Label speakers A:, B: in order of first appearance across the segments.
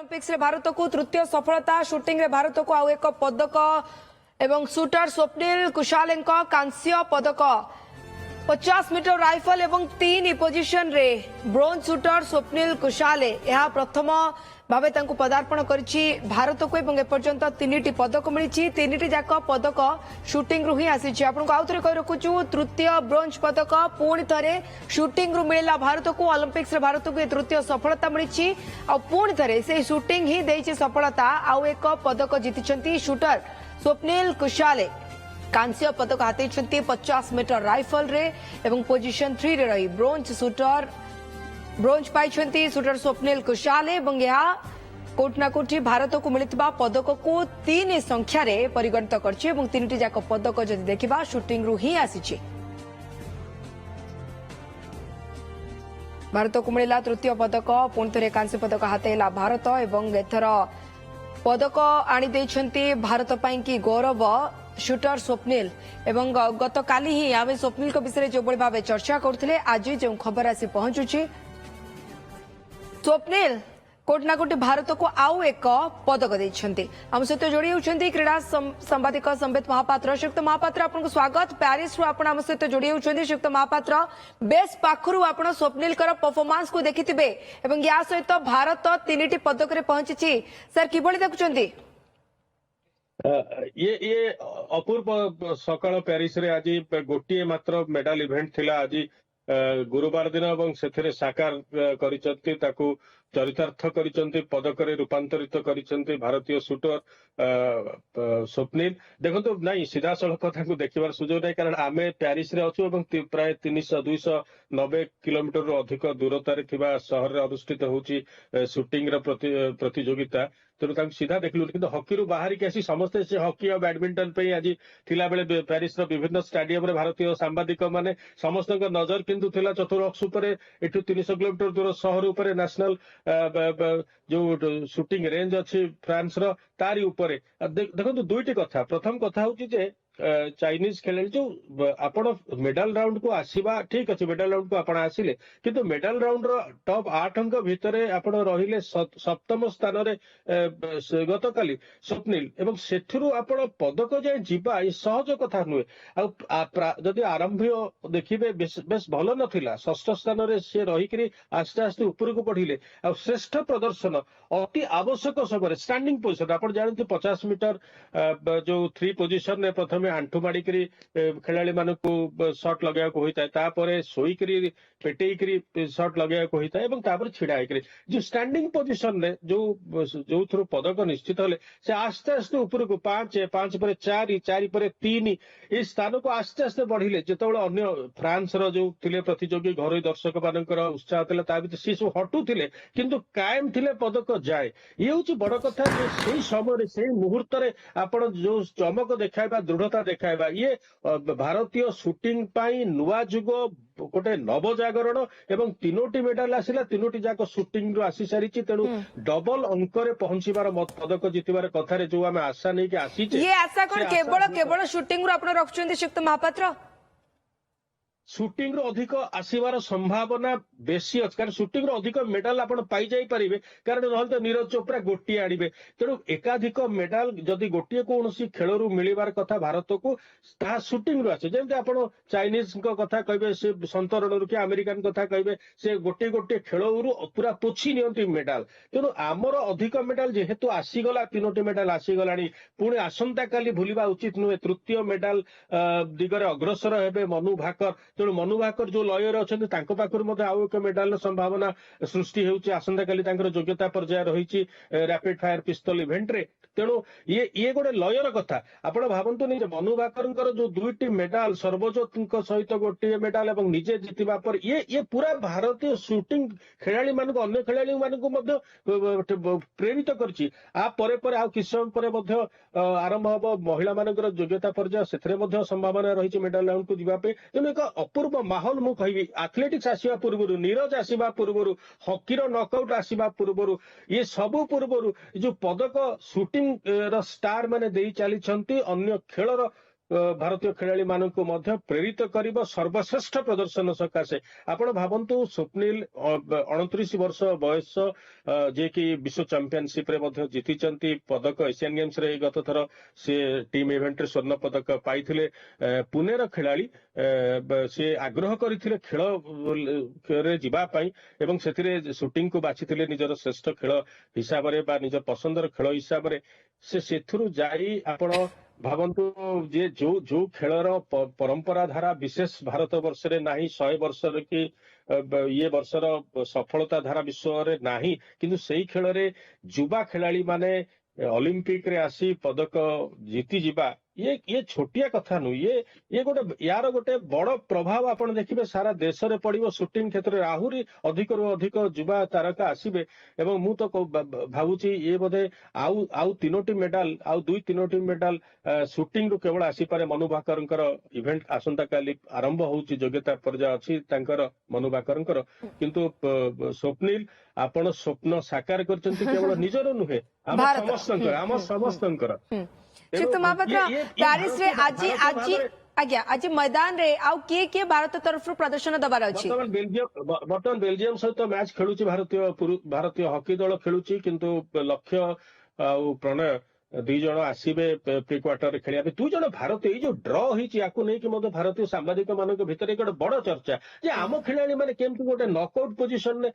A: Olympics रे भारत को तृतीय सफलता शूटिंग रे भारत को आउ एक पदक एवं शूटर स्वप्निल कुशालेंको कांस्य पदक 50 मीटर राइफल एवं 3 पोजिशन रे ब्रोंज शूटर स्वप्निल कुशाले यह प्रथम भावे तांको पदार्पण करिछि भारत को एवं एपर्यंत 3टी पदक मिली 3टी जाक पदक शूटिंग रु ही आसी आपको आउ थे कही रखुचु तृतीय ब्रोंज पदक पुणी थे शूटिंग रु मिला भारत को ओलंपिक्स रे भारत को तृतीय सफलता मिली पुणी थे से शूटिंग ही देछि सफलता आउ एक पदक जीति शूटर स्वप्निल कुशाले कांस्य पदक हाथी 50 मीटर राइफल रे एवं पोजिशन 3 रे रही ब्रोंज पाई शूटर स्वप्निल कुशाले एवं यह कोटना कोठी भारत को मिलता पदक को 3 संख्यार परिगणित कर 3टी जाक पदक जदि देखा शूटिंग रु ही आसी भारत को मिला तृतीय पदक पुणी थे कांस्य पदक हाथेला भारत एवं एथर पदक आनी भारत पाई की गौरव शूटर स्वप्निल एवं गत काली ही आम स्वप्निल विषय जो भाव चर्चा करते आज जो खबर आसी पहुंचुची स्वप्निल कोटना कोटी भारत को आउ एक पदक देइछन्ती हम सहित जोड़ी होउछन्ती क्रीड़ा संवादिक संबित महापात्र श्रीयुक्त महापात्र आपको स्वागत पेरिस रु आपण हम सहित जोड़ी होउछन्ती श्रीयुक्त महापात्र बेस पाखरु आपण स्वप्निल कर परफॉर्मेंस को देखिथिबे एवं या सहित भारत 3टी पदक रे पहुंचीची सर किबळी देखुछन्ती
B: ये अपूर्व सकाळ पेरिस रे आज गोटे मात्र मेडल इवेंट थिला आज गुरुवार दिन एवं से साकार कर चरितार्थ कर पदक रूपांतरित कर भारतीय शूटर स्वप्निल देखो नाई सीधा सड़क देखिबार सुजोग नहीं कारण आम प्यारिस रे अच्छु प्राय 290 किलोमीटर अधिक दूरतार सहर अनुष्ठित होची शूटिंग प्रतियोगिता तेणु सीधा देखलु कि हकी रु बाहर की आसी समस्ते से हकी और बैडमिंटन पे आज थिला बेले प्यारिस विभिन्न स्टाडियम रे भारतीय सांबादिक माने समस्त नजर किंतु थिला चतुरक्ष उपर एठू 300 किलोमीटर दूर सहर उपर नेशनल जो शूटिंग रेंज अच्छी फ्रांस रो तारी उपरे देखो दुईटी कथा प्रथम कथा होची जे चाइनीज खेलाड़ी जो आपण मेडल राउंड को आसीबा ठीक अच्छे मेडल राउंड को आपण आसिले किंतु मेडल राउंड रो टॉप 8 अंक भितर आपण रहिले सप्तम स्थान रे गत काली स्वप्निल एवं सेठुरु आपण पदक जाय जीवा ए सहज कथा नुहे जदि आरंभ देखिबे बेस भलो नथिला षष्ठ स्थान रे से रही करी आस्ते आस्ते ऊपर को बढ़िले आ श्रेष्ठ प्रदर्शन अति आवश्यक समय स्टैंडिंग पोजिशन आपण जानते 50 मीटर जो 3 पोजिशन ने प्रथम आंठू माड़िकी खेला मानू शॉट लगे होता है शोकरी पेटेकरी शॉट लगे होता है छिड़ा होकर जो स्टैंडिंग पोजिशन रे जो थ्रु पदक निश्चित हेले से आस्ते आस्ते ऊपर को 5 पर 4 पर 3 ये स्थान को आस्ते आस्ते बढ़िले जो अन्य फ्रांस रो जो थिले प्रतियोगी घर दर्शक मानकर उत्साह था सी सब हटुले किंतु कायम थिले पदक जाए ये हूँ बड़ कथा से समय से मुहूर्त आपण जो चमक देखा दृढ़ता देखा ये भारतीय शूटिंग पाई नुआ जुग गोटे नवजागरण एवं 3टी मेडल आसिला 3टी जाक शूटिंग रु आसी सारी तेणु डबल अंक पहुंचीबार पदक जितबार कथा जो आम आशा नहीं कि आसी
A: ये आशा कौन केवल शूटिंग रखुछन्ती श्रीयुक्त महापात्र
B: शूटिंग रो अधिक आसीबार संभावना बेसी अच्छी कारण शूटिंग रो अधिक मेडल आपण पाई जाई परिबे कारण नहल तो नीरज चोपड़ा गोटी आनिबे तेणु एकाधिक मेडल जदि गोटे कौन खेल रु मिलिबार कथा भारत को ता शूटिंग रु आसे जेमते आपण चाइनीज कथा कहबे से संतरण रु कि अमेरिकन कथा कहबे से गोटे गोटे खेल रु पूरा पोछि नियंती मेडल तेणु आमर अधिक मेडल जेहेतु आसीगला 3टी मेडल आसीगलानी पुणी आसंता काली भूलिबा उचित नुहे तृतीय मेडल दिगरे अग्रसर हेबे मनु भाकर तेणु मनु भाकर जो लयर अच्छा पाखर आउ एक मेडल संभावना सृष्टि होउची आसंता काली योग्यता पर्याय रही रैपिड फायर पिस्तल इवेंट रे तेणु ये गोटे लयर कथा आपण भावतु नहीं मनु भाकर जो 2टी मेडल सर्वजोत सहित गोटे मेडल और निजे जीतवा पर ये पूरा भारतीय शूटिंग खेलाड़ी मानक अन्य खेलाड़ी मानक प्रेरित करछि आ परे परे आ किछ समय परे आरंभ हम महिला मानकर योग्यता पर्याय से संभावना रही मेडल राउंड को जीवाई तेणु एक अपूर्व माहौल मु कहि एथलेटिक्स आसीबा पूर्व नीरज आसीबा पूर्व हॉकी रो नॉकआउट आसीबा पूर्व ये सब पूर्व जो पदक शूटिंग रो स्टार माने देई चली अन्य खेलर ଭାରତୀୟ ଖେଳାଳି ମାନଙ୍କୁ ମଧ୍ୟ ପ୍ରେରିତ କରିବ ସର୍ବଶ୍ରେଷ୍ଠ ପ୍ରଦର୍ଶନ ସକାଶେ। ଆପଣ ଭାବନ୍ତୁ ସ୍ୱପ୍ନିଲ 29 ବର୍ଷ ବୟସ, ଯିଏକି ବିଶ୍ୱ ଚାମ୍ପିୟନସିପ ରେ ମଧ୍ୟ ଜିତିଛନ୍ତି ପଦକ। ଏସିଆନ ଗେମ୍ସ ରେ ଗତ ଥର ସେ ଟିମ୍ ଇଭେଣ୍ଟରେ ସ୍ୱର୍ଣ୍ଣ ପଦକ ପାଇଥିଲେ। ପୁନେର ଖେଳାଳି, ସେ ଆଗ୍ରହ କରିଥିଲେ ଖେଳରେ ଯିବା ପାଇଁ ଏବଂ ସେଥିରେ ସୁଟିଂକୁ ବାଛିଥିଲେ ନିଜର ଶ୍ରେଷ୍ଠ ଖେଳ ହିସାବରେ ବା ନିଜ ପସନ୍ଦର ଖେଳ ହିସାବରେ। ସେଥିରୁ ଯାଇ ଆପଣ ଭାବନ୍ତୁ ଯେ ଯୋଉ ଖେଳର ପରମ୍ପରା ଧାରା ବିଶେଷ ଭାରତ ବର୍ଷରେ ନାହିଁ, 100 ବର୍ଷର କି ଇଏ ବର୍ଷର ସଫଳତା ଧାରା ବିଶ୍ୱରେ ନାହିଁ, କିନ୍ତୁ ସେଇ ଖେଳରେ ଯୁବା ଖେଳାଳି ମାନେ ଅଲିମ୍ପିକରେ ଆସି ପଦକ ଜିତିଯିବା ଇଏ ଛୋଟିଆ କଥା ନୁହେଁ। ୟାର ଗୋଟେ ବଡ ପ୍ରଭାବ ଆପଣ ଦେଖିବେ ସାରା ଦେଶରେ ପଡିବ। ସୁଟିଂ କ୍ଷେତ୍ରରେ ଆହୁରି ଅଧିକରୁ ଅଧିକ ଯୁବା ତାରକା ଆସିବେ ଏବଂ ମୁଁ ତ ଭାବୁଛି ଇଏ ବୋଧେ ଆଉ 3ଟି ମେଡାଲ, ଆଉ 2-3ଟି ମେଡାଲ ସୁଟିଂରୁ କେବଳ ଆସିପାରେ। ମନୁ ଭାକରଙ୍କର ଇଭେଣ୍ଟ ଆସନ୍ତାକାଲି ଆରମ୍ଭ ହଉଛି, ଯୋଗ୍ୟତା ପର୍ଯ୍ୟାୟ ଅଛି ତାଙ୍କର ମନୁ ଭାକରଙ୍କର। କିନ୍ତୁ ସ୍ୱପ୍ନିଲ, ଆପଣ ସ୍ୱପ୍ନ ସାକାର କରିଛନ୍ତି କେବଳ ନିଜର ନୁହେଁ, ଆମ
A: ଭାରତର।
B: ସମସ୍ତଙ୍କର, ଆମ ସମସ୍ତଙ୍କର।
A: ଶ୍ରୀଯୁକ୍ତ ମହାପାତ୍ର, ପ୍ୟାରିସ ରେ ଆଜି ଆଜ୍ଞା ଆଜି ମଇଦାନ ରେ ଆଉ କିଏ କିଏ ଭାରତ ତରଫରୁ ପ୍ରଦର୍ଶନ ଦବାର ଅଛି?
B: ବର୍ତ୍ତମାନ ବେଲଜିୟମ ସହିତ ମ୍ୟାଚ୍ ଖେଳୁଛି ଭାରତୀୟ ହକି ଦଳ ଖେଳୁଛି, କିନ୍ତୁ ଲକ୍ଷ୍ୟ ଆଉ ପ୍ରଣୟ 2 ଜଣ ଆସିବେ ପ୍ରି କ୍ୱାର୍ଟରରେ ଖେଳିବା ପାଇଁ। 2 ଜଣ ଭାରତୀୟ, ଏଇ ଯୋଉ ଡ୍ର ହେଇଛି ୟାକୁ ନେଇକି ମଧ୍ୟ ଭାରତୀୟ ସାମ୍ବାଦିକ ମାନଙ୍କ ଭିତରେ ଗୋଟେ ବଡ ଚର୍ଚ୍ଚା ଯେ ଆମ ଖେଳାଳି ମାନେ କେମିତି ଗୋଟେ ନକଆଉଟ ପୋଜିସନରେ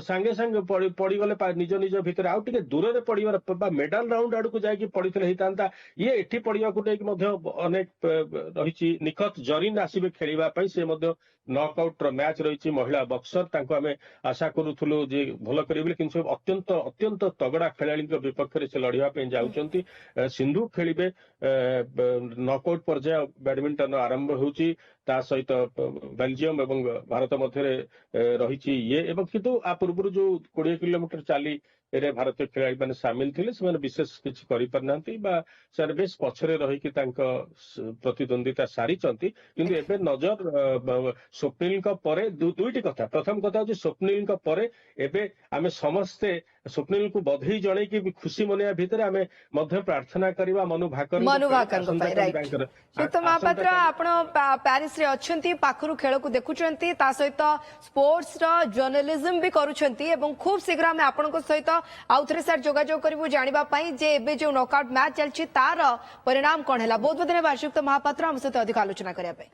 B: ସାଙ୍ଗେ ସାଙ୍ଗେ ପଡିଗଲେ ନିଜ ନିଜ ଭିତରେ, ଆଉ ଟିକେ ଦୂରରେ ପଡିବାର ବା ମେଡାଲ ରାଉଣ୍ଡ ଆଡକୁ ଯାଇକି ପଡିଥିଲେ ହେଇଥାନ୍ତା। ଇଏ ଏଠି ପଡିବାକୁ ନେଇକି ମଧ୍ୟ ଅନେକ ରହିଛି। ନିଖତ ଜରିନ ଆସିବେ ଖେଳିବା ପାଇଁ, ସେ ମଧ୍ୟ ନକଆଉଟ ର ମ୍ୟାଚ୍ ରହିଛି। ମହିଳା ବକ୍ସର, ତାଙ୍କୁ ଆମେ ଆଶା କରୁଥିଲୁ ଯେ ଭଲ କରିବେ ବୋଲି, କିନ୍ତୁ ଅତ୍ୟନ୍ତ ତଗଡା ଖେଳାଳିଙ୍କ ବିପକ୍ଷରେ ସେ ଲଢିବା ପାଇଁ ଯାଉଛନ୍ତି। ସିନ୍ଧୁ ଖେଳିବେ। ନକଆଉଟ ପର୍ଯ୍ୟାୟ ବ୍ୟାଡମିଣ୍ଟନ ଆରମ୍ଭ ହେଉଛି, ତା ସହିତ ବେଲଜିୟମ ଏବଂ ଭାରତ ମଧ୍ୟରେ ରହିଛି ଇଏ। ଏବଂ କିନ୍ତୁ ଆ ପୂର୍ବରୁ ଯୋଉ 20 କିଲୋମିଟର ଚାଲିରେ ଭାରତୀୟ ଖେଳାଳି ମାନେ ସାମିଲ ଥିଲେ, ସେମାନେ ବିଶେଷ କିଛି କରିପାରିନାହାନ୍ତି ବା ସେମାନେ ବେଶ ପଛରେ ରହିକି ତାଙ୍କ ପ୍ରତିଦ୍ୱନ୍ଦିତା ସାରିଛନ୍ତି। କିନ୍ତୁ ଏବେ ନଜର ସ୍ୱପ୍ନିଲଙ୍କ ପରେ 2ଟି କଥା। ପ୍ରଥମ କଥା ହଉଛି ସ୍ୱପ୍ନିଲଙ୍କ ପରେ ଏବେ ଆମେ ସମସ୍ତେ ସ୍ୱପ୍ନିଲଙ୍କୁ ବଧେଇ ଜଣେଇକି ଖୁସି ମନେଇବା ଭିତରେ ଆମେ ମଧ୍ୟ ପ୍ରାର୍ଥନା କରିବା ମନୁ ଭାକରଙ୍କ ପାଇଁ।
A: ଶ୍ରୀଯୁକ୍ତ ମହାପାତ୍ର, ଆପଣ ପ୍ୟାରିସ ରେ ଅଛନ୍ତି, ପାଖରୁ ଖେଳକୁ ଦେଖୁଛନ୍ତି, ତା ସହିତ ସ୍ପୋର୍ଟସ ର ଜର୍ଣ୍ଣାଲିଜମ ବି କରୁଛନ୍ତି ଏବଂ ଖୁବ ଶୀଘ୍ର ଆମେ ଆପଣଙ୍କ ସହିତ ଆଉ ଥରେ ସାର୍ ଯୋଗାଯୋଗ କରିବୁ ଜାଣିବା ପାଇଁ ଯେ ଏବେ ଯୋଉ ନକଆଉଟ ମ୍ୟାଚ୍ ଚାଲିଛି ତାର ପରିଣାମ କଣ ହେଲା। ବହୁତ ବହୁତ ଧନ୍ୟବାଦ ଶ୍ରୀଯୁକ୍ତ ମହାପାତ୍ର ଆମ ସହିତ ଅଧିକ ଆଲୋଚନା କରିବା ପାଇଁ।